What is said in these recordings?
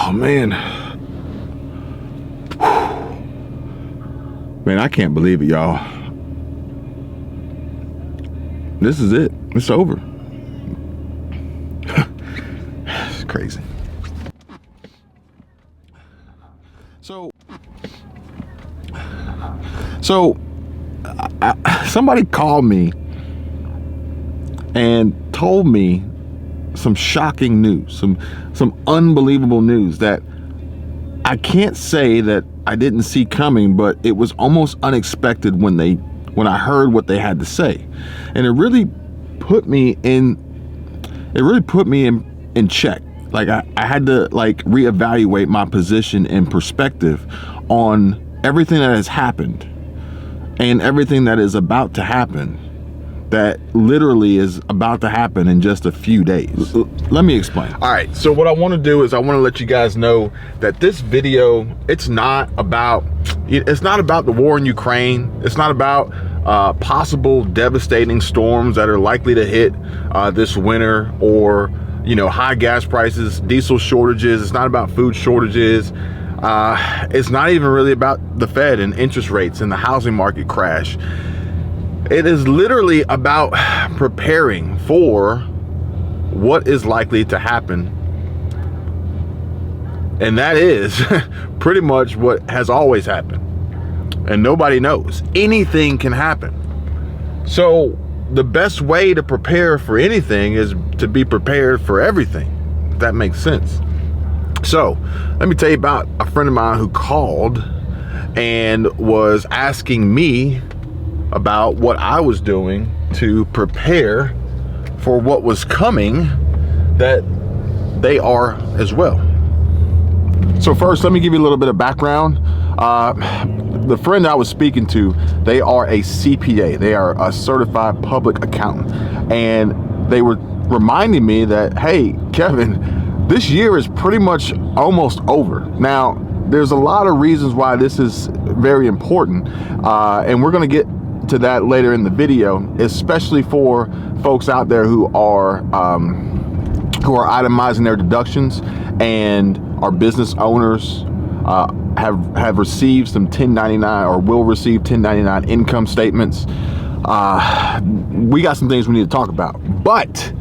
Oh, man. Man, I can't believe it, y'all. This is it. It's over. It's crazy. So somebody called me and told me some shocking news, some unbelievable news that I can't say that I didn't see coming, but it was almost unexpected when I heard what they had to say. And it really put me in check. Like I had to reevaluate my position and perspective on everything that has happened and everything that is about to happen, that literally is about to happen in just a few days. Let me explain. All right, so what I want to do is I want to let you guys know that this video, it's not about the war in Ukraine. It's not about possible devastating storms that are likely to hit this winter, or high gas prices, diesel shortages. It's not about food shortages. It's not even really about the Fed and interest rates and the housing market crash. It is literally about preparing for what is likely to happen. And that is pretty much what has always happened. And nobody knows. Anything can happen. So the best way to prepare for anything is to be prepared for everything, if that makes sense. So let me tell you about a friend of mine who called and was asking me about what I was doing to prepare for what was coming, that they are as well. So first, let me give you a little bit of background. The friend I was speaking to, they are a CPA. They are a certified public accountant. And they were reminding me that, hey, Kevin, this year is pretty much almost over. Now, there's a lot of reasons why this is very important. And we're going to get to that later in the video, especially for folks out there who are itemizing their deductions and are business owners, have received some 1099 or will receive 1099 income statements. We got some things we need to talk about, but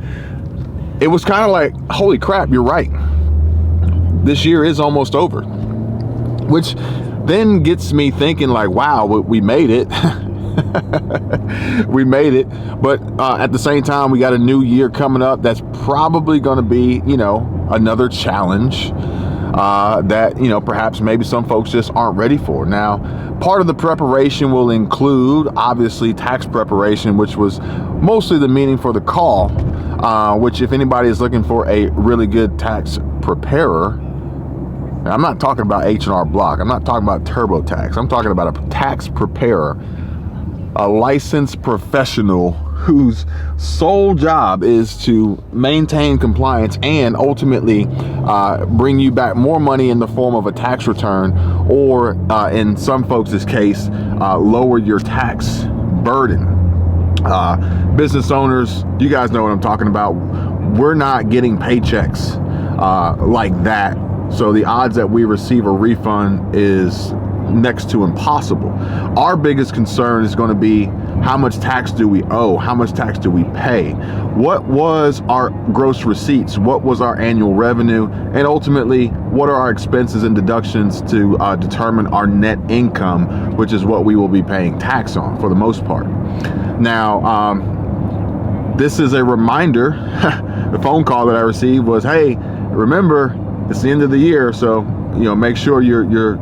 it was kind of like, holy crap, you're right. This year is almost over, which then gets me thinking like, wow, we made it. We made it. But at the same time, we got a new year coming up that's probably going to be, another challenge that, perhaps maybe some folks just aren't ready for. Now, part of the preparation will include, obviously, tax preparation, which was mostly the meaning for the call, which if anybody is looking for a really good tax preparer, I'm not talking about H&R Block. I'm not talking about TurboTax. I'm talking about a tax preparer, a licensed professional whose sole job is to maintain compliance and ultimately bring you back more money in the form of a tax return, or in some folks' case, lower your tax burden. Business owners, you guys know what I'm talking about. We're not getting paychecks like that. So the odds that we receive a refund is next to impossible. Our biggest concern is going to be, how much tax do we owe? How much tax do we pay? What was our gross receipts? What was our annual revenue? And ultimately, what are our expenses and deductions to determine our net income, which is what we will be paying tax on for the most part. Now, this is a reminder. The phone call that I received was, hey, remember, it's the end of the year, so make sure you're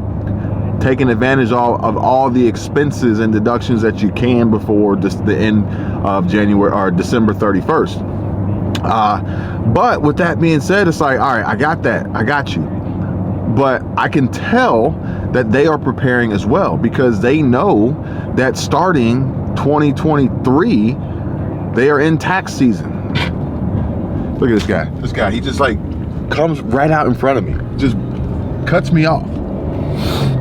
taking advantage of all the expenses and deductions that you can before the end of January or December 31st. But with that being said, it's like, all right, I got that, I got you. But I can tell that they are preparing as well, because they know that starting 2023, they are in tax season. Look at this guy. This guy, he just comes right out in front of me, just cuts me off.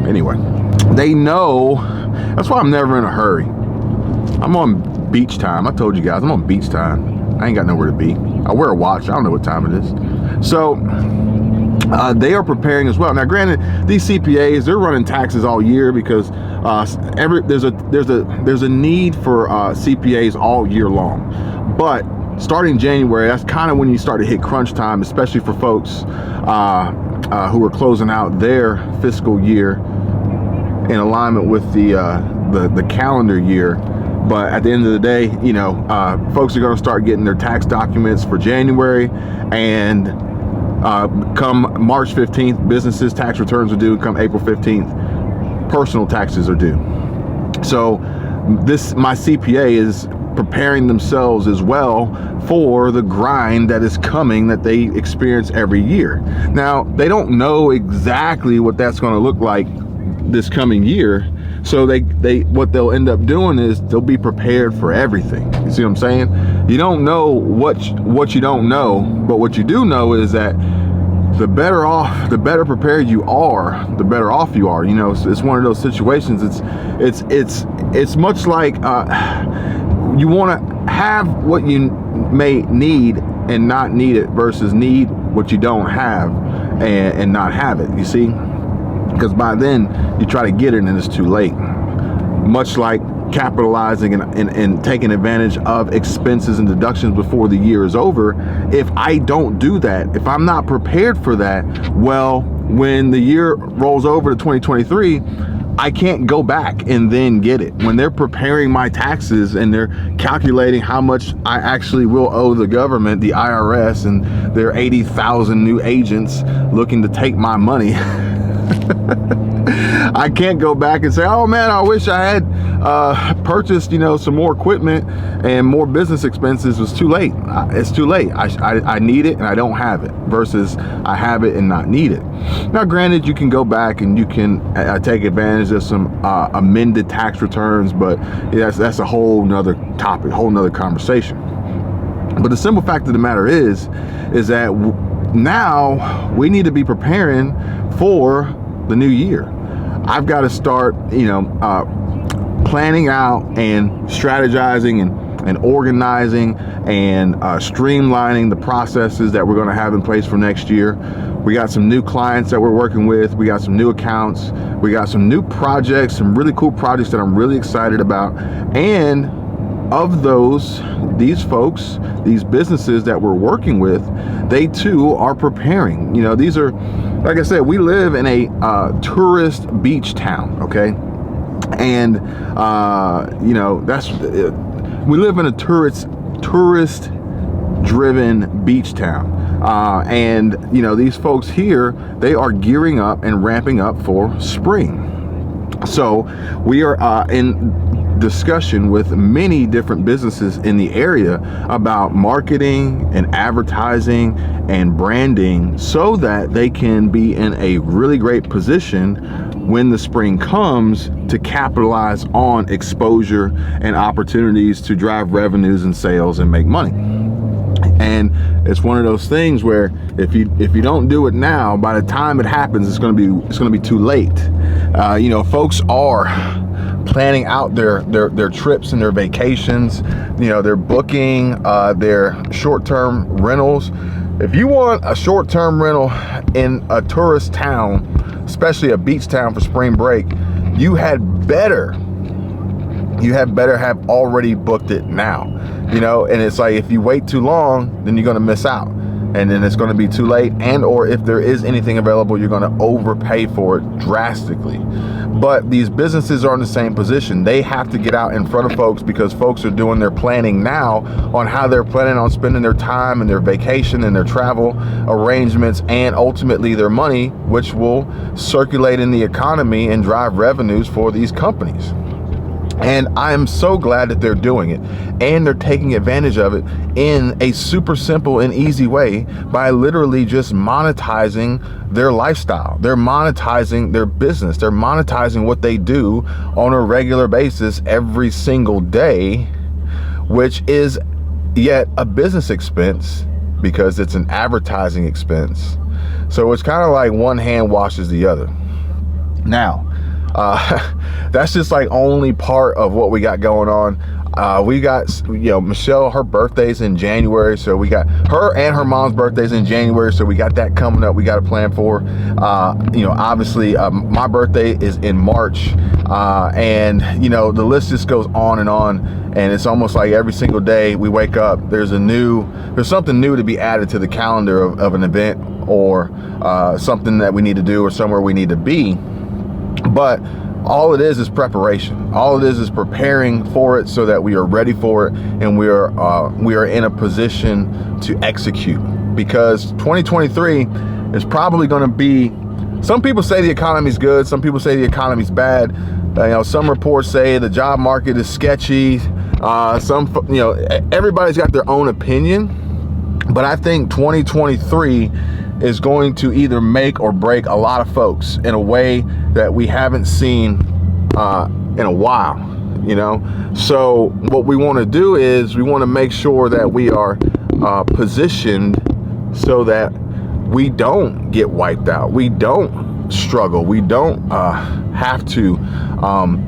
Anyway, they know. That's why I'm never in a hurry. I'm on beach time. I told you guys, I'm on beach time. I ain't got nowhere to be. I wear a watch. I don't know what time it is. So they are preparing as well. Now, granted, these CPAs, they're running taxes all year because there's a need for CPAs all year long. But starting January, that's kind of when you start to hit crunch time, especially for folks who are closing out their fiscal year in alignment with the calendar year. But at the end of the day, you know, folks are going to start getting their tax documents for January, and come March 15th, businesses' tax returns are due. Come April 15th, personal taxes are due. So my CPA is preparing themselves as well for the grind that is coming, that they experience every year. Now, they don't know exactly what that's going to look like this coming year. So what they'll end up doing is they'll be prepared for everything. You see what I'm saying? You don't know what you don't know, but what you do know is that the better prepared you are, the better off you are. You know, it's one of those situations. It's much like you want to have what you may need and not need it versus need what you don't have and not have it. You see? Because by then you try to get it and it's too late. Much like capitalizing and taking advantage of expenses and deductions before the year is over. If I don't do that, if I'm not prepared for that, well, when the year rolls over to 2023, I can't go back and then get it. When they're preparing my taxes and they're calculating how much I actually will owe the government, the IRS, and their 80,000 new agents looking to take my money, I can't go back and say, oh man, I wish I had purchased, you know, some more equipment and more business expenses. It's too late. It's too late. I need it and I don't have it, versus I have it and not need it. Now, granted, you can go back and you can take advantage of some amended tax returns, but that's a whole nother topic, whole nother conversation. But the simple fact of the matter is that now we need to be preparing for the new year. I've got to start, you know, planning out and strategizing and organizing and streamlining the processes that we're going to have in place for next year. We got some new clients that we're working with. We got some new accounts. We got some new projects, some really cool projects that I'm really excited about. And of these folks, these businesses that we're working with, they too are preparing. You know, these are, like I said, we live in a tourist beach town, okay? And, you know, we live in a tourist driven beach town. And, you know, these folks here, they are gearing up and ramping up for spring. So we are in discussion with many different businesses in the area about marketing and advertising and branding so that they can be in a really great position when the spring comes to capitalize on exposure and opportunities to drive revenues and sales and make money. And it's one of those things where if you don't do it now, by the time it happens, it's going to be too late. You know, folks are planning out their trips and their vacations. You know, they're booking their short-term rentals. If you want a short-term rental in a tourist town, especially a beach town for spring break, you had better have already booked it now. You know, and it's like if you wait too long, then you're going to miss out, and then it's going to be too late, and or if there is anything available, you're going to overpay for it drastically. But these businesses are in the same position. They have to get out in front of folks because folks are doing their planning now on how they're planning on spending their time and their vacation and their travel arrangements and ultimately their money, which will circulate in the economy and drive revenues for these companies. And I am so glad that they're doing it, and they're taking advantage of it in a super simple and easy way by literally just monetizing their lifestyle. They're monetizing their business. They're monetizing what they do on a regular basis every single day, which is yet a business expense because it's an advertising expense. So it's kind of like one hand washes the other. Now, that's just like only part of what we got going on. We got, Michelle, her birthday's in January, so we got her and her mom's birthdays in January, so we got that coming up. We got a plan for. Obviously, my birthday is in March, and the list just goes on, and it's almost like every single day we wake up, there's something new to be added to the calendar of an event, or something that we need to do, or somewhere we need to be. But all it is preparation. All it is preparing for it so that we are ready for it, and we are in a position to execute. Because 2023 is probably going to be, some people say the economy's good, some people say the economy's bad. Some reports say the job market is sketchy. Everybody's got their own opinion, but I think 2023 is going to either make or break a lot of folks in a way that we haven't seen in a while, So what we want to do is we want to make sure that we are positioned so that we don't get wiped out. We don't struggle. We don't have to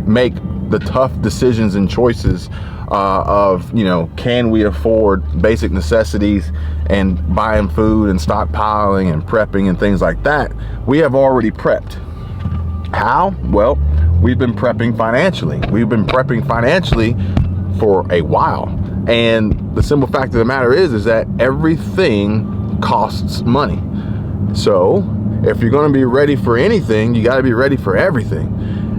make the tough decisions and choices of, can we afford basic necessities and buying food and stockpiling and prepping and things like that. We have already prepped. How? Well, we've been prepping financially. We've been prepping financially for a while. And the simple fact of the matter is that everything costs money. So if you're going to be ready for anything, you got to be ready for everything.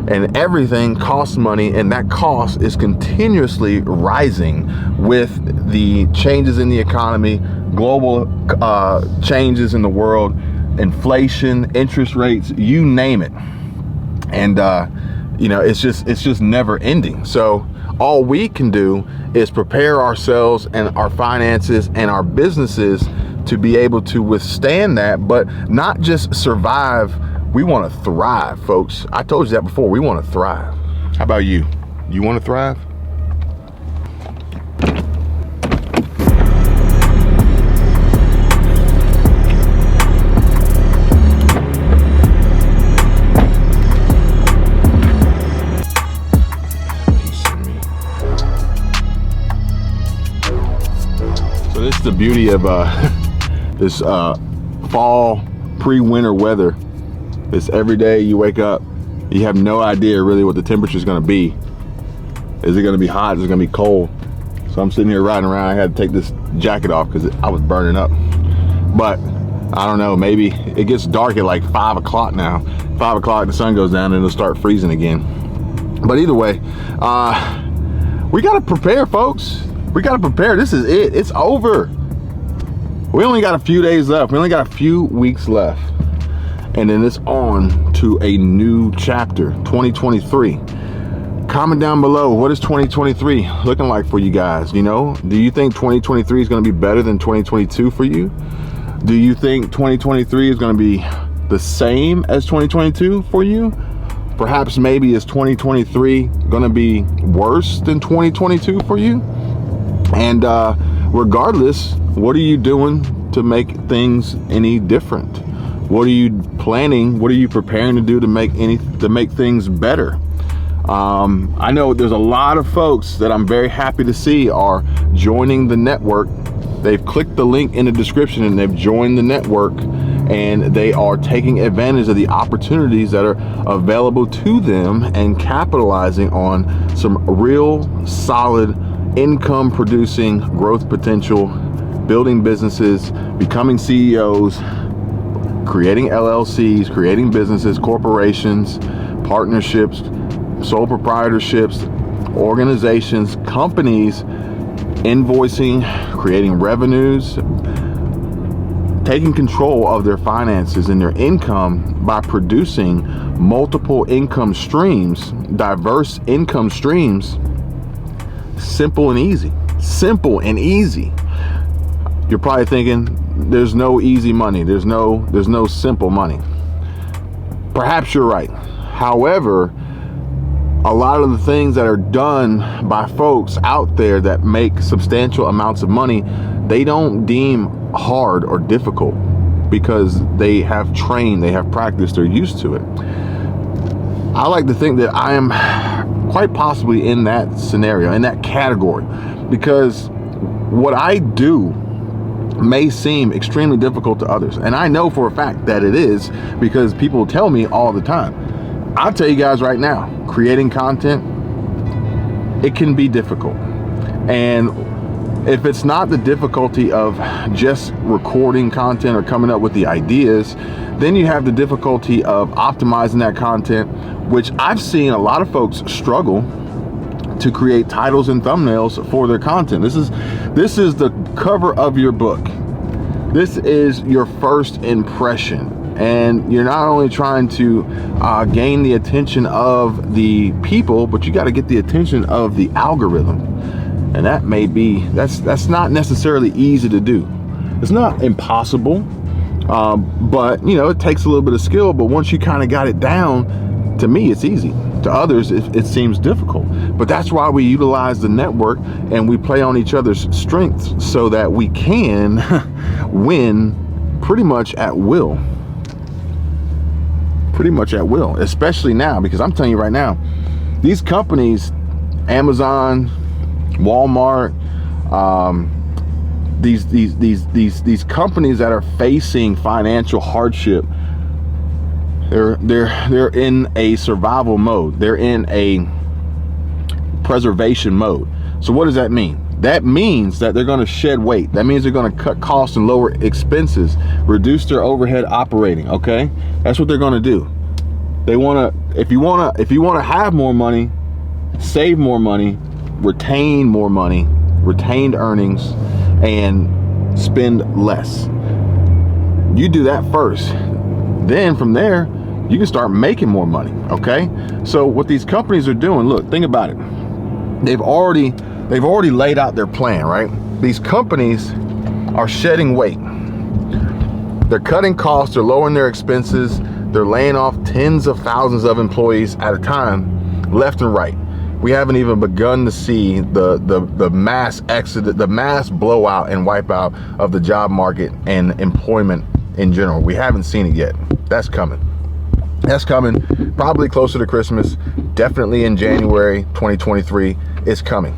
And everything costs money, and that cost is continuously rising with the changes in the economy, global changes in the world, inflation, interest rates, you name it. And it's just never ending. So all we can do is prepare ourselves and our finances and our businesses to be able to withstand that, but not just survive. We want to thrive, folks. I told you that before. We want to thrive. How about you? You want to thrive? So this is the beauty of this fall pre-winter weather. It's every day you wake up, you have no idea really what the temperature is going to be. Is it going to be hot? Is it going to be cold? So I'm sitting here riding around. I had to take this jacket off because I was burning up. But I don't know, maybe it gets dark at like 5 o'clock now. 5 o'clock, the sun goes down and it'll start freezing again. But either way, we got to prepare, folks. We got to prepare. This is it. It's over. We only got a few days left. We only got a few weeks left. And then it's on to a new chapter, 2023. Comment down below, what is 2023 looking like for you guys? Do you think 2023 is going to be better than 2022 for you? Do you think 2023 is going to be the same as 2022 for you? Perhaps maybe is 2023 going to be worse than 2022 for you? And regardless, what are you doing to make things any different? What are you planning? What are you preparing to do to make things better? I know there's a lot of folks that I'm very happy to see are joining the network. They've clicked the link in the description and they've joined the network, and they are taking advantage of the opportunities that are available to them and capitalizing on some real solid income producing growth potential, building businesses, becoming CEOs, creating LLCs, creating businesses, corporations, partnerships, sole proprietorships, organizations, companies, invoicing, creating revenues, taking control of their finances and their income by producing multiple income streams, diverse income streams, simple and easy. Simple and easy. You're probably thinking, there's no easy money. There's no simple money. Perhaps you're right. However, a lot of the things that are done by folks out there that make substantial amounts of money, they don't deem hard or difficult because they have trained, they have practiced, they're used to it. I like to think that I am quite possibly in that scenario, in that category, because what I do may seem extremely difficult to others, and I know for a fact that it is, because people tell me all the time. I'll tell you guys right now, creating content, it can be difficult. And if it's not the difficulty of just recording content or coming up with the ideas, then you have the difficulty of optimizing that content, which I've seen a lot of folks struggle to create titles and thumbnails for their content. This is the cover of your book. This is your first impression. And you're not only trying to gain the attention of the people, but you got to get the attention of the algorithm. And that may be, that's not necessarily easy to do. It's not impossible, but you know, it takes a little bit of skill. But once you kind of got it down, to me, it's easy. To others, it seems difficult. But that's why we utilize the network and we play on each other's strengths so that we can win pretty much at will. Pretty much at will, especially now, because I'm telling you right now, these companies, Amazon, Walmart, these companies that are facing financial hardship, they're in a survival mode. They're in a preservation mode. So what does that mean? That means that they're going to shed weight. That means they're going to cut costs and lower expenses, reduce their overhead operating. Okay, that's what they're going to do. They want to, if you want to have more money, save more money, retain more money, retained earnings, and spend less. You do that first. Then from there, you can start making more money. Okay. So what these companies are doing, look, think about it. They've already laid out their plan, right? These companies are shedding weight. They're cutting costs, they're lowering their expenses, they're laying off tens of thousands of employees at a time, left and right. We haven't even begun to see the mass exodus, the mass blowout and wipeout of the job market and employment in general. We haven't seen it yet. That's coming. That's coming probably closer to Christmas, definitely in January 2023. It's coming.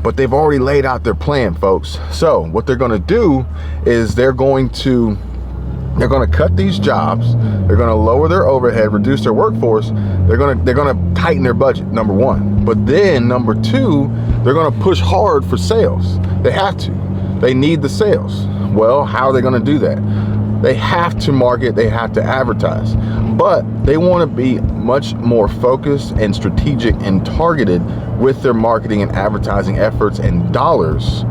But they've already laid out their plan, folks. So what they're going to do is they're going to cut these jobs. They're going to lower their overhead, reduce their workforce. They're going to tighten their budget, number one. But then number two, they're going to push hard for sales. They have to. They need the sales. Well, how are they going to do that? They have to market, they have to advertise, but they want to be much more focused and strategic and targeted with their marketing and advertising efforts and dollars,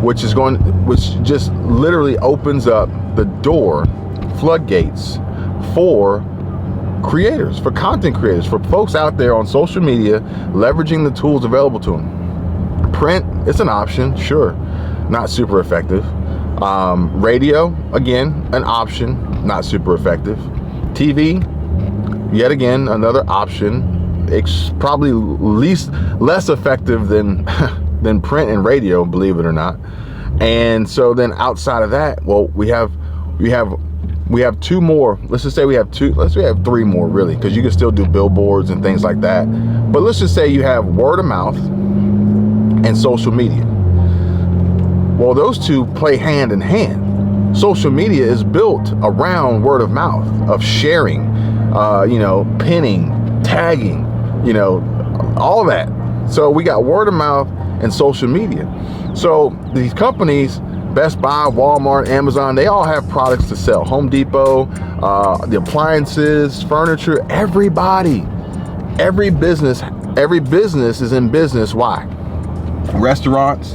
which just literally opens up the door, floodgates for creators, for content creators, for folks out there on social media, leveraging the tools available to them. Print, it's an option, sure, not super effective. Radio, again, an option, not super effective. TV, yet again, another option. It's probably less effective than print and radio, believe it or not. And so then outside of that, well, we have two more. Let's just say we have three more, really, because you can still do billboards and things like that. But let's just say you have word of mouth and social media. Well, those two play hand in hand. Social media is built around word of mouth, of sharing, pinning, tagging, all that. So we got word of mouth and social media. So these companies, Best Buy, Walmart, Amazon, they all have products to sell. Home Depot, the appliances, furniture, everybody, every business is in business. Why? Restaurants,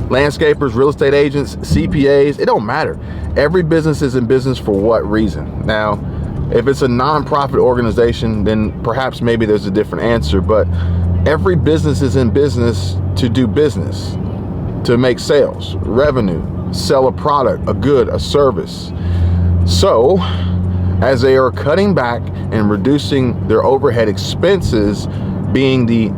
landscapers, real estate agents, CPAs, it don't matter. Every business is in business for what reason? Now, if it's a nonprofit organization, then perhaps maybe there's a different answer, but every business is in business to do business, to make sales, revenue, sell a product, a good, a service. So, as they are cutting back and reducing their overhead expenses, being the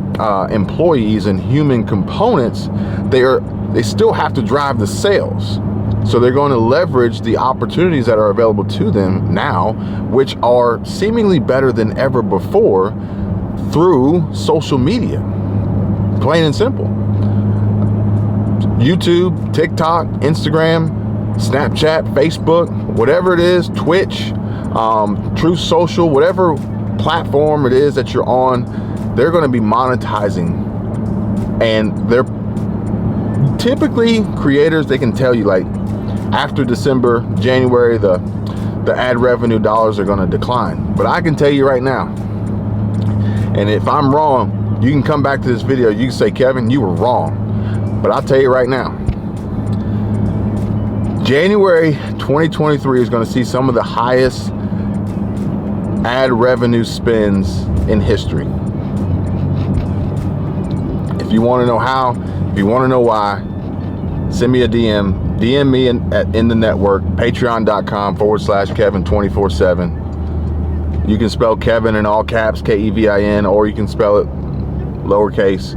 employees and human components, they still have to drive the sales. So they're going to leverage the opportunities that are available to them now, which are seemingly better than ever before, through social media, plain and simple. YouTube, TikTok, Instagram, Snapchat, Facebook, whatever it is, Twitch, Truth Social, whatever platform it is that you're on, they're going to be monetizing. And they're typically creators, they can tell you like after December, January, the ad revenue dollars are going to decline. But I can tell you right now, and if I'm wrong, you can come back to this video, you can say, Kevin, you were wrong. But I'll tell you right now, January 2023 is going to see some of the highest ad revenue spends in history. If you want to know how, if you want to know why, send me a DM me in the network, patreon.com/Kevin247. You can spell Kevin in all caps, Kevin, or you can spell it lowercase.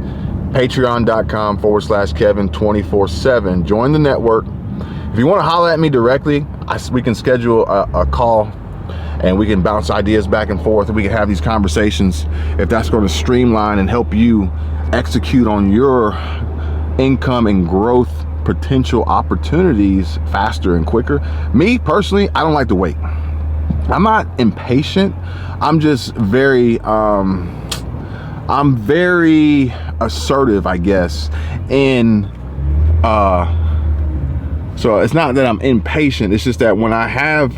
Patreon.com/Kevin247. Join the network. If you want to holler at me directly, we can schedule a call and we can bounce ideas back and forth, and we can have these conversations if that's going to streamline and help you execute on your income and growth potential opportunities faster and quicker. Me personally, I don't like to wait. I'm not impatient. I'm just very I'm very assertive, I guess, in so it's not that I'm impatient, it's just that when I have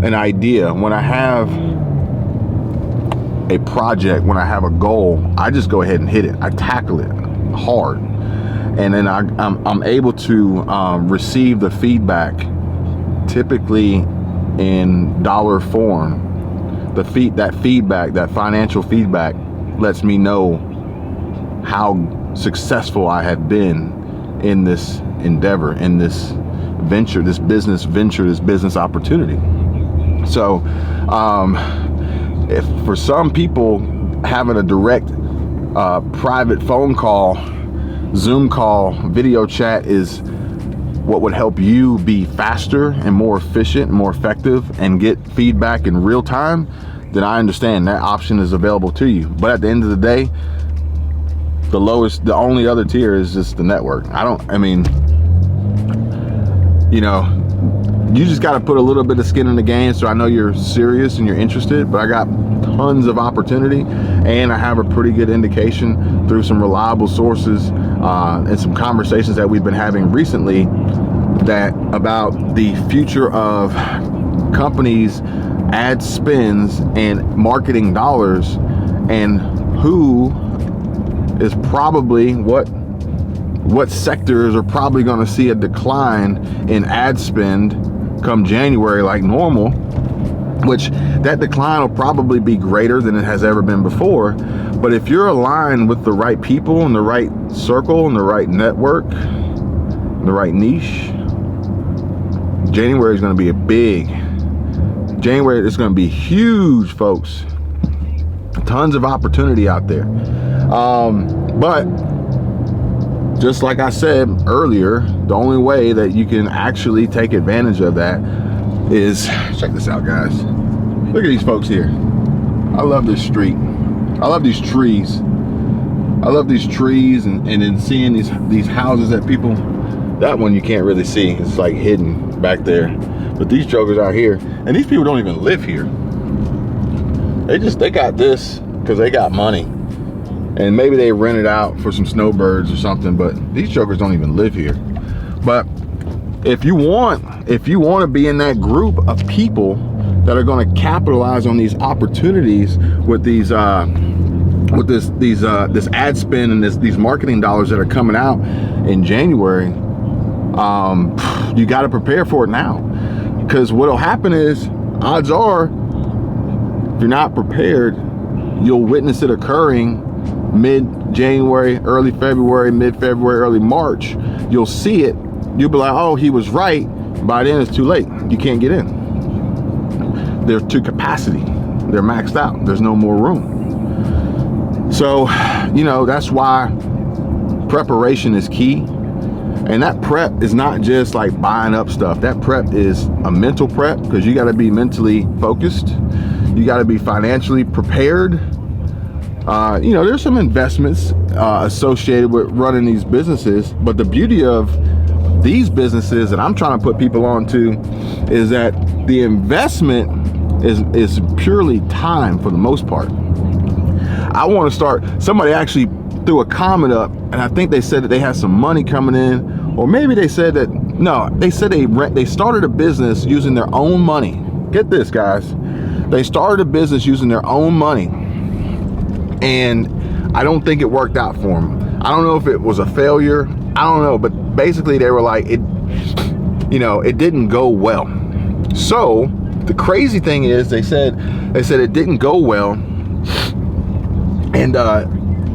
an idea, when I have a project, when I have a goal, I just go ahead and hit it. I tackle it hard, and then I'm able to receive the feedback, typically in dollar form. That feedback, that financial feedback, lets me know how successful I have been in this endeavor, in this venture, this business opportunity. So if for some people having a direct private phone call, Zoom call, video chat is what would help you be faster and more efficient and more effective and get feedback in real time, then I understand that option is available to you. But at the end of the day, the only other tier is just the network. You just got to put a little bit of skin in the game, so I know you're serious and you're interested. But I got tons of opportunity, and I have a pretty good indication through some reliable sources and some conversations that we've been having recently that about the future of companies' ad spends and marketing dollars, and who is probably what sectors are probably going to see a decline in ad spend come January like normal, which that decline will probably be greater than it has ever been before. But if you're aligned with the right people and the right circle and the right network, the right niche, January is going to be January is going to be huge, folks. Tons of opportunity out there. But just like I said earlier, the only way that you can actually take advantage of that is, check this out, guys. Look at these folks here. I love this street. I love these trees. I love these trees, and then seeing these houses that people, that one you can't really see. It's like hidden back there. But these jokers out here, and these people don't even live here. They got this because they got money. And maybe they rent it out for some snowbirds or something, but these jokers don't even live here. But if you want to be in that group of people that are going to capitalize on these opportunities with these this ad spend and these marketing dollars that are coming out in January, you got to prepare for it now, because what'll happen is, odds are, if you're not prepared, you'll witness it occurring mid-January, early February, mid-February, early March. You'll see it. You'll be like, oh, he was right. By then it's too late. You can't get in. They're to capacity. They're maxed out. There's no more room. So, that's why preparation is key. And that prep is not just like buying up stuff. That prep is a mental prep, because you got to be mentally focused. You got to be financially prepared. there's some investments associated with running these businesses, but the beauty of these businesses that I'm trying to put people onto is that the investment is purely time for the most part. I want to start, somebody actually threw a comment up, and I think they said that they had some money coming in, or maybe they said that, no, they said they started a business using their own money. Get this, guys. They started a business using their own money, and I don't think it worked out for them. I don't know if it was a failure. I don't know, but basically they were like, it didn't go well. So the crazy thing is, they said it didn't go well, and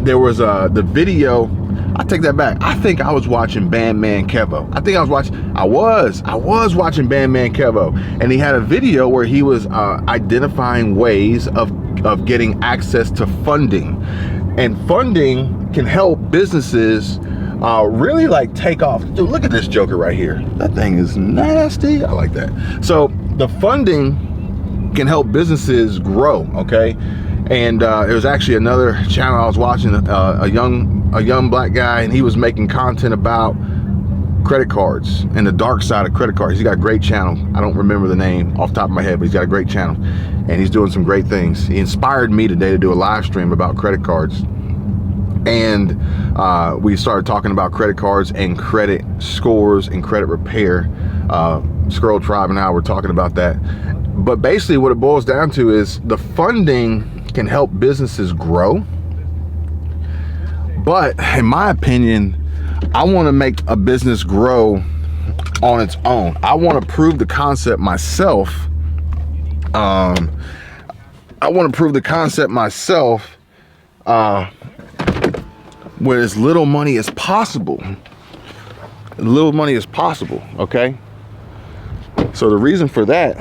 there was the video. I take that back. I think I was watching Bandman Kevo. I was watching Bandman Kevo, and he had a video where he was identifying ways of getting access to funding, and funding can help businesses really like take off. Dude, look at this joker right here. That thing is nasty. I like that. So the funding can help businesses grow, okay? And it was actually another channel I was watching, a young black guy, and he was making content about credit cards and the dark side of credit cards. He's got a great channel. I don't remember the name off the top of my head, but he's got a great channel, and he's doing some great things. He inspired me today to do a live stream about credit cards. And we started talking about credit cards and credit scores and credit repair. Squirrel Tribe and I were talking about that. But basically what it boils down to is the funding can help businesses grow. But in my opinion, I want to make a business grow on its own. I want to prove the concept myself. With as little money as possible. Okay? So the reason for that,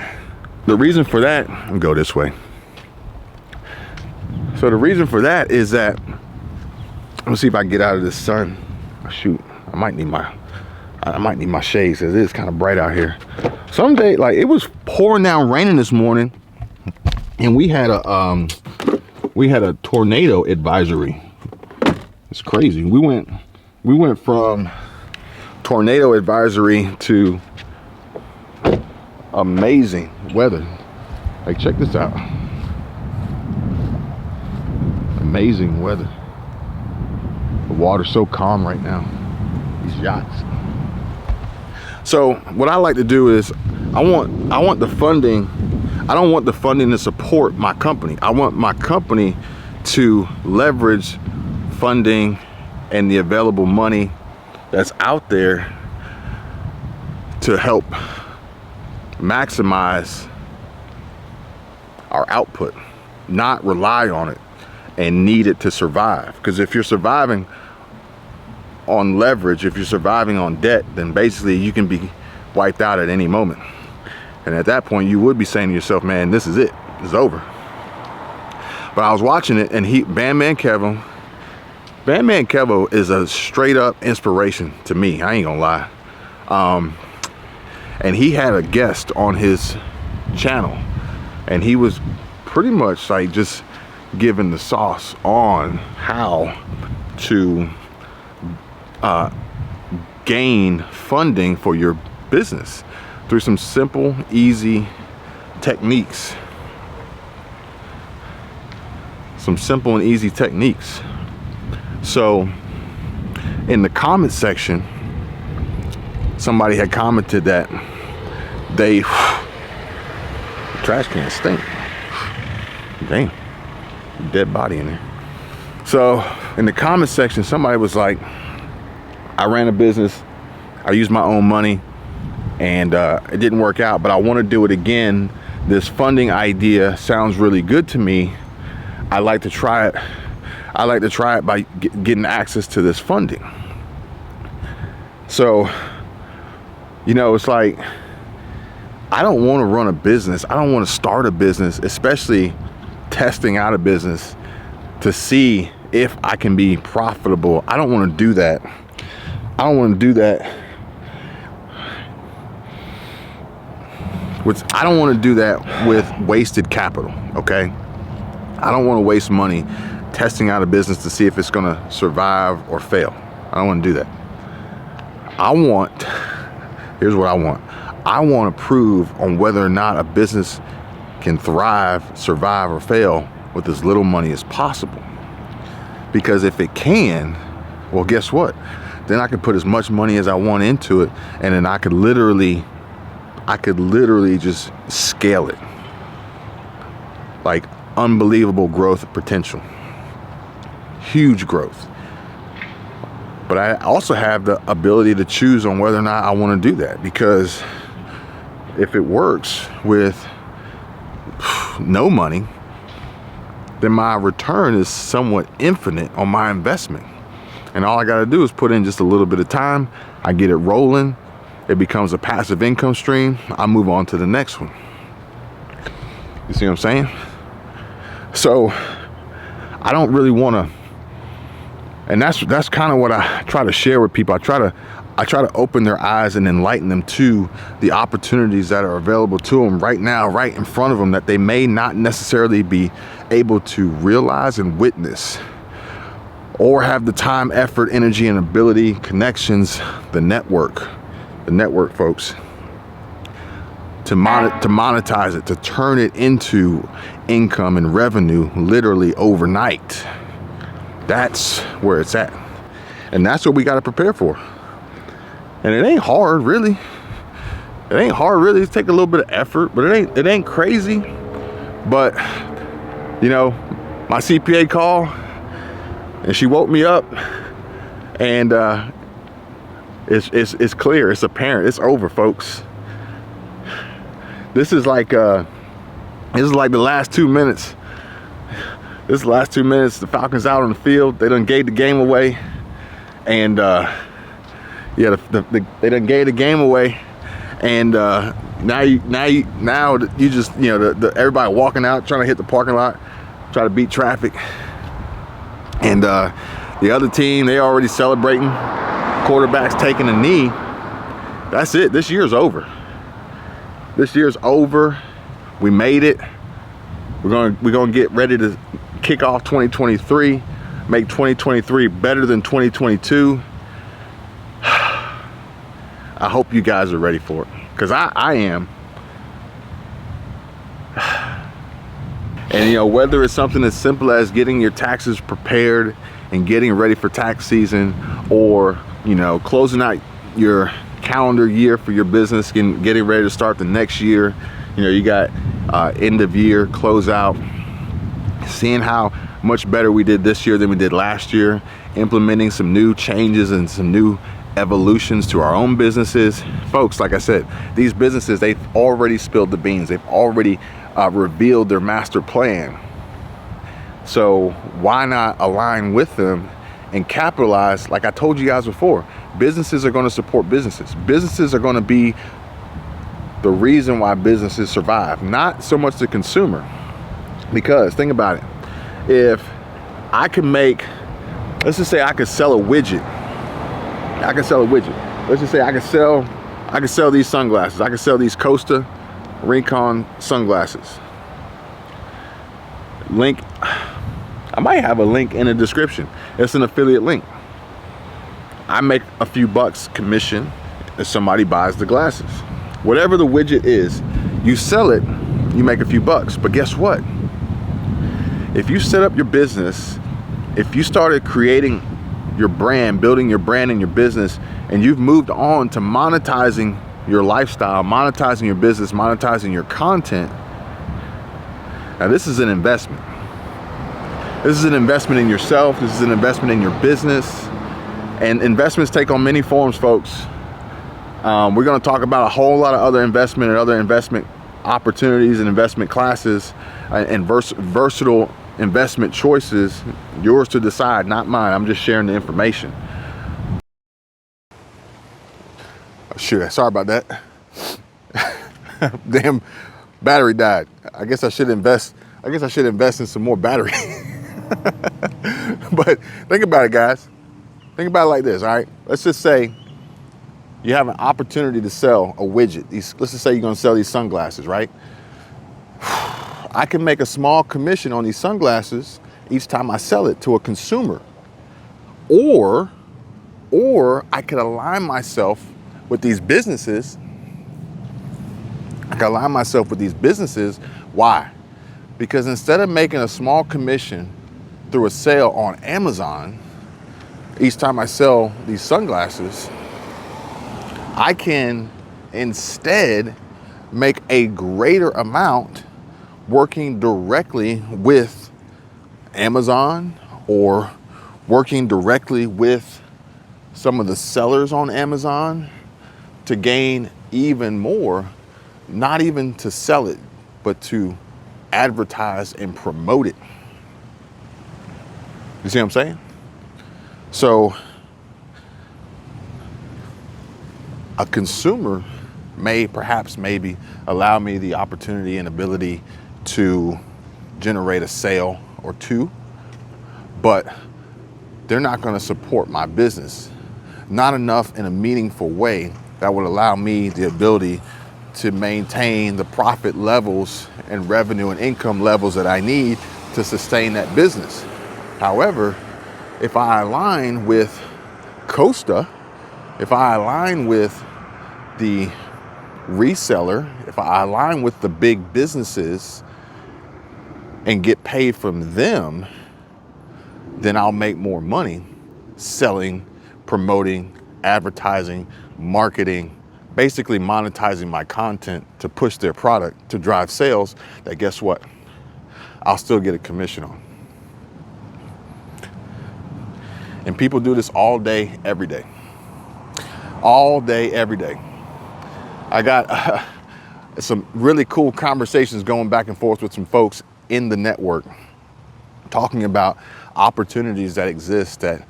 I'll go this way. So the reason for that is that, let's see if I can get out of this sun. Oh, shoot, I might need my shades, because it is kind of bright out here. Someday, like, it was pouring down raining this morning, and we had a tornado advisory. It's crazy. We went from tornado advisory to amazing weather. Like, check this out. Amazing weather. The water's so calm right now. These yachts. So what I like to do is I want the funding. I don't want the funding to support my company. I want my company to leverage funding and the available money that's out there to help maximize our output, not rely on it and need it to survive. Because if you're surviving on leverage, if you're surviving on debt, then basically you can be wiped out at any moment. And at that point you would be saying to yourself, man, this is it, it's over. But I was watching it, and Bandman Kevo is a straight up inspiration to me. I ain't gonna lie. And he had a guest on his channel, and he was pretty much like just giving the sauce on how to gain funding for your business through some simple, easy techniques. So in the comment section, somebody had commented that the trash can stink. Damn, dead body in there. So in the comment section, somebody was like, I ran a business, I used my own money, and it didn't work out, but I want to do it again. This funding idea sounds really good to me. I like to try it. I like to try it by getting access to this funding. So, you know, it's like, I don't want to run a business. I don't want to start a business, especially testing out a business to see if I can be profitable. I don't want to do that. I don't want to do that. I don't want to do that with wasted capital, okay? I don't want to waste money testing out a business to see if it's going to survive or fail. I don't want to do that. Here's what I want. I want to prove on whether or not a business can thrive, survive, or fail with as little money as possible. Because if it can, well, guess what? Then I can put as much money as I want into it, and then I could literally just scale it. Like unbelievable growth potential. Huge growth. But I also have the ability to choose on whether or not I want to do that, because if it works with no money, then my return is somewhat infinite on my investment. And all I got to do is put in just a little bit of time. I get it rolling. It becomes a passive income stream. I move on to the next one. You see what I'm saying? So I don't really want to. And that's kind of what I try to share with people. I try to open their eyes and enlighten them to the opportunities that are available to them right now, right in front of them, that they may not necessarily be able to realize and witness, or have the time, effort, energy, and ability, connections, the network, folks, to monetize it, to turn it into income and revenue literally overnight. That's where it's at. And that's what we got to prepare for. And it ain't hard, really. It ain't hard, really. It takes a little bit of effort, but it ain't crazy. But, you know, my CPA called, and she woke me up, and it's clear, it's apparent, it's over, folks. This is like the last 2 minutes. This is the last 2 minutes. The Falcons out on the field. They done gave the game away, and they done gave the game away, and now you just, you know, everybody walking out trying to hit the parking lot, try to beat traffic, and the other team, they already celebrating. Quarterback's taking a knee. That's it. This year's over. This year's over. We made it. We're gonna get ready to kick off 2023, make 2023 better than 2022. I hope you guys are ready for it, because I am. And, you know, whether it's something as simple as getting your taxes prepared and getting ready for tax season, or, you know, closing out your calendar year for your business and getting ready to start the next year. You know, you got end of year closeout, seeing how much better we did this year than we did last year, implementing some new changes and some new evolutions to our own businesses. Folks, like I said, these businesses, they've already spilled the beans. They've already revealed their master plan. So why not align with them and capitalize? Like I told you guys before, businesses are going to support businesses. Businesses are going to be the reason why businesses survive, not so much the consumer. Because think about it. If I can make, let's just say I could sell a widget. Let's just say I could sell these sunglasses. I could sell these Costa Rincon sunglasses. Link, I might have a link in the description. It's an affiliate link. I make a few bucks commission if somebody buys the glasses. Whatever the widget is, you sell it, you make a few bucks. But guess what? If you set up your business, if you started creating your brand, building your brand and your business, and you've moved on to monetizing your lifestyle, monetizing your business, monetizing your content, now this is an investment. This is an investment in yourself. This is an investment in your business. And investments take on many forms, folks. We're going to talk about a whole lot of other investment and other investment opportunities and investment classes and versatile investment choices. Yours to decide, not mine. I'm just sharing the information. Oh, shoot, sorry about that. Damn, battery died. I guess I should invest in some more battery. But think about it, guys. Think about it like this, all right? Let's just say you have an opportunity to sell a widget. Let's just say you're gonna sell these sunglasses, right? I can make a small commission on these sunglasses each time I sell it to a consumer. Or I could align myself with these businesses. Why? Because instead of making a small commission through a sale on Amazon, each time I sell these sunglasses, I can instead make a greater amount working directly with Amazon or working directly with some of the sellers on Amazon to gain even more, not even to sell it, but to advertise and promote it. You see what I'm saying? So a consumer maybe allow me the opportunity and ability to generate a sale or two, but they're not going to support my business. Not enough in a meaningful way that would allow me the ability to maintain the profit levels and revenue and income levels that I need to sustain that business. However, if I align with Costa, if I align with the reseller, if I align with the big businesses and get paid from them, then I'll make more money selling, promoting, advertising, marketing, basically monetizing my content to push their product to drive sales that, guess what, I'll still get a commission on. And people do this all day, every day. All day, every day. I got some really cool conversations going back and forth with some folks in the network, talking about opportunities that exist that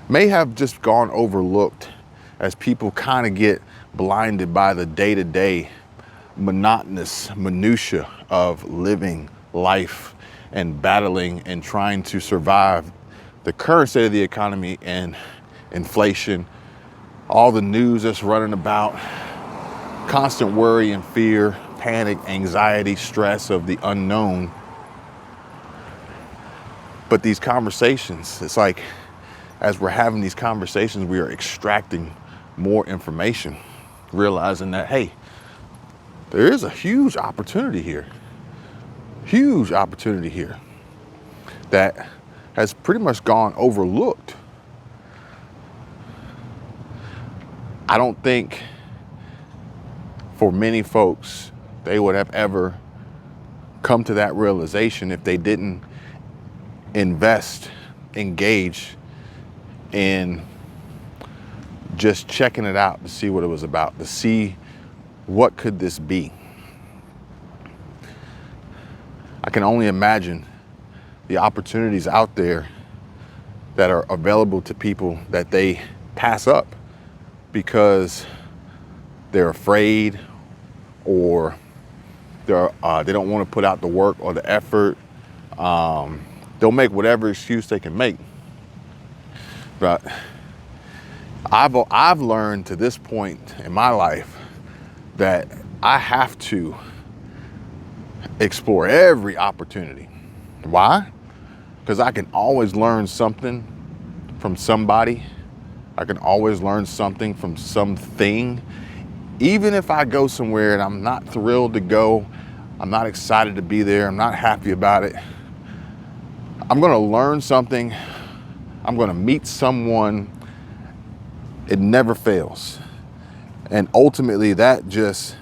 may have just gone overlooked as people kind of get blinded by the day-to-day monotonous minutia of living life and battling and trying to survive the current state of the economy and inflation, all the news that's running about, constant worry and fear, panic, anxiety, stress of the unknown. But these conversations, it's like, as we're having these conversations, we are extracting more information, realizing that, hey, there is a huge opportunity here that has pretty much gone overlooked. I don't think for many folks, they would have ever come to that realization if they didn't invest, engage in just checking it out to see what it was about, to see what could this be. I can only imagine the opportunities out there that are available to people that they pass up because they're afraid or they don't want to put out the work or the effort. They'll make whatever excuse they can make. But I've learned to this point in my life that I have to explore every opportunity. Why? Because I can always learn something from somebody. I can always learn something from something. Even if I go somewhere and I'm not thrilled to go, I'm not excited to be there, I'm not happy about it, I'm gonna learn something, I'm gonna meet someone. It never fails. And ultimately that just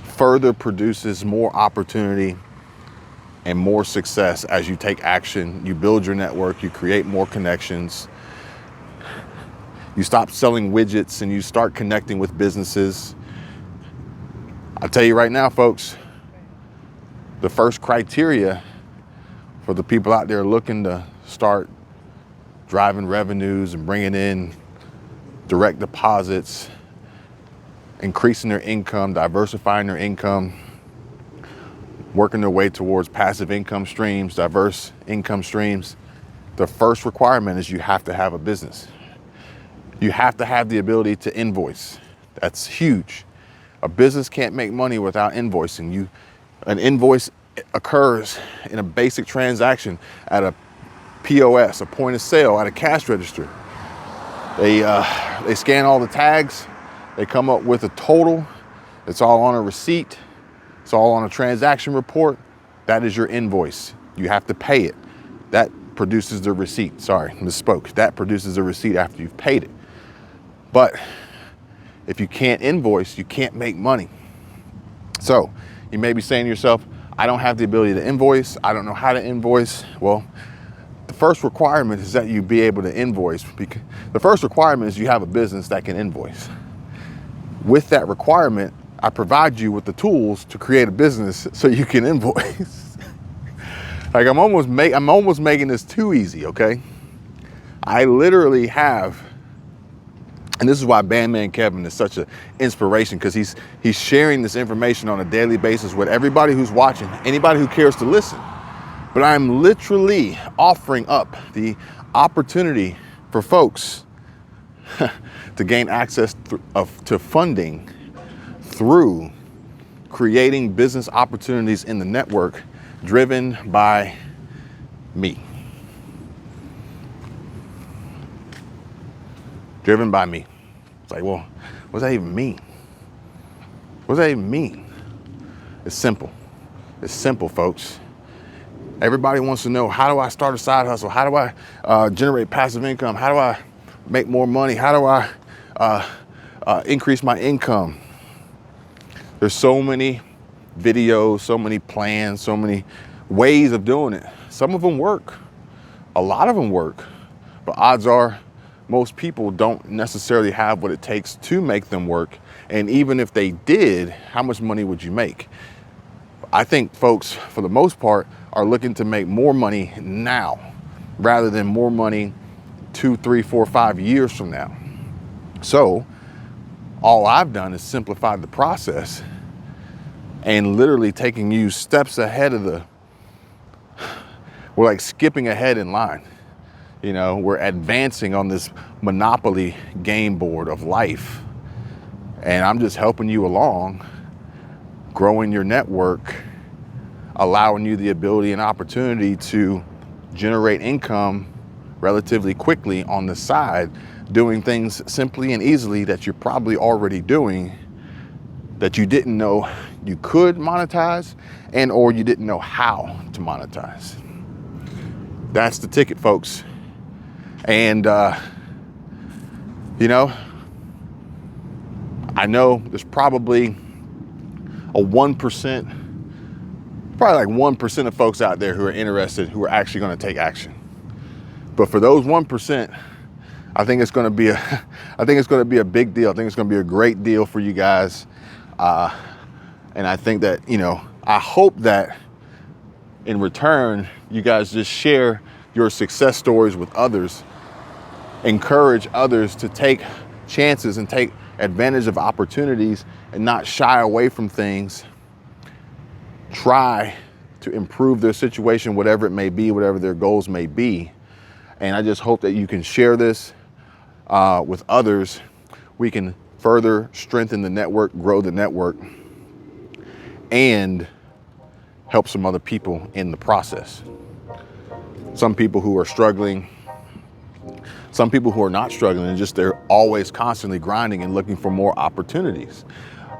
further produces more opportunity and more success as you take action, you build your network, you create more connections, you stop selling widgets and you start connecting with businesses. I'll tell you right now, folks, the first criteria for the people out there looking to start driving revenues and bringing in direct deposits, increasing their income, diversifying their income, working their way towards passive income streams, diverse income streams, the first requirement is you have to have a business. You have to have the ability to invoice. That's huge. A business can't make money without invoicing. An invoice occurs in a basic transaction at a POS, a point of sale, at a cash register. They scan all the tags. They come up with a total. It's all on a receipt. It's all on a transaction report. That is your invoice. You have to pay it. That produces the receipt. Sorry, misspoke. That produces a receipt after you've paid it. But if you can't invoice, you can't make money. So you may be saying to yourself, I don't have the ability to invoice. I don't know how to invoice. Well, the first requirement is that you be able to invoice. Because the first requirement is you have a business that can invoice. With that requirement, I provide you with the tools to create a business so you can invoice. Like I'm almost making this too easy, okay? I literally have, and this is why Bandman Kevin is such an inspiration, because he's sharing this information on a daily basis with everybody who's watching, anybody who cares to listen. But I'm literally offering up the opportunity for folks to gain access to funding through creating business opportunities in the network driven by me. Driven by me. It's like, well, what does that even mean? What does that even mean? It's simple. It's simple, folks. Everybody wants to know, how do I start a side hustle? How do I generate passive income? How do I make more money? How do I increase my income? There's so many videos, so many plans, so many ways of doing it. Some of them work. A lot of them work. But odds are most people don't necessarily have what it takes to make them work. And even if they did, how much money would you make? I think folks, for the most part, are looking to make more money now rather than more money 2, 3, 4, 5 years from now. So all I've done is simplified the process and literally taking you steps ahead of we're like skipping ahead in line. You know, we're advancing on this Monopoly game board of life. And I'm just helping you along, growing your network, allowing you the ability and opportunity to generate income relatively quickly on the side, doing things simply and easily that you're probably already doing that you didn't know you could monetize and or you didn't know how to monetize. That's the ticket, folks. And, you know, I know there's probably a 1%, probably like 1% of folks out there who are interested, who are actually going to take action. But for those 1%, I think it's going to be a big deal. I think it's going to be a great deal for you guys. And I think that, you know, I hope that in return, you guys just share your success stories with others, encourage others to take chances and take advantage of opportunities and not shy away from things. Try to improve their situation, whatever it may be, whatever their goals may be. And I just hope that you can share this with others. We can further strengthen the network, grow the network, and help some other people in the process. Some people who are struggling, some people who are not struggling, and just they're always constantly grinding and looking for more opportunities.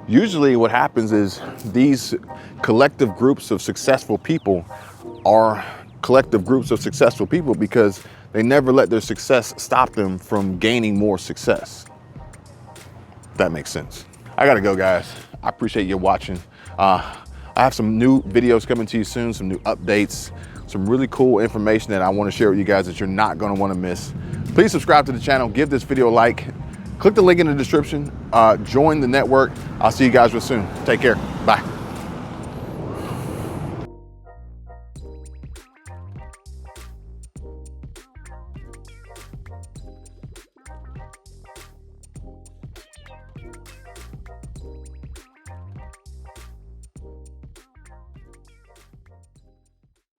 Usually what happens is these collective groups of successful people are collective groups of successful people because they never let their success stop them from gaining more success. If that makes sense. I gotta go, guys. I appreciate you watching. I have some new videos coming to you soon, some new updates, some really cool information that I want to share with you guys that you're not going to want to miss. Please subscribe to the channel, give this video a like, click the link in the description, join the network. I'll see you guys real soon. Take care. Bye.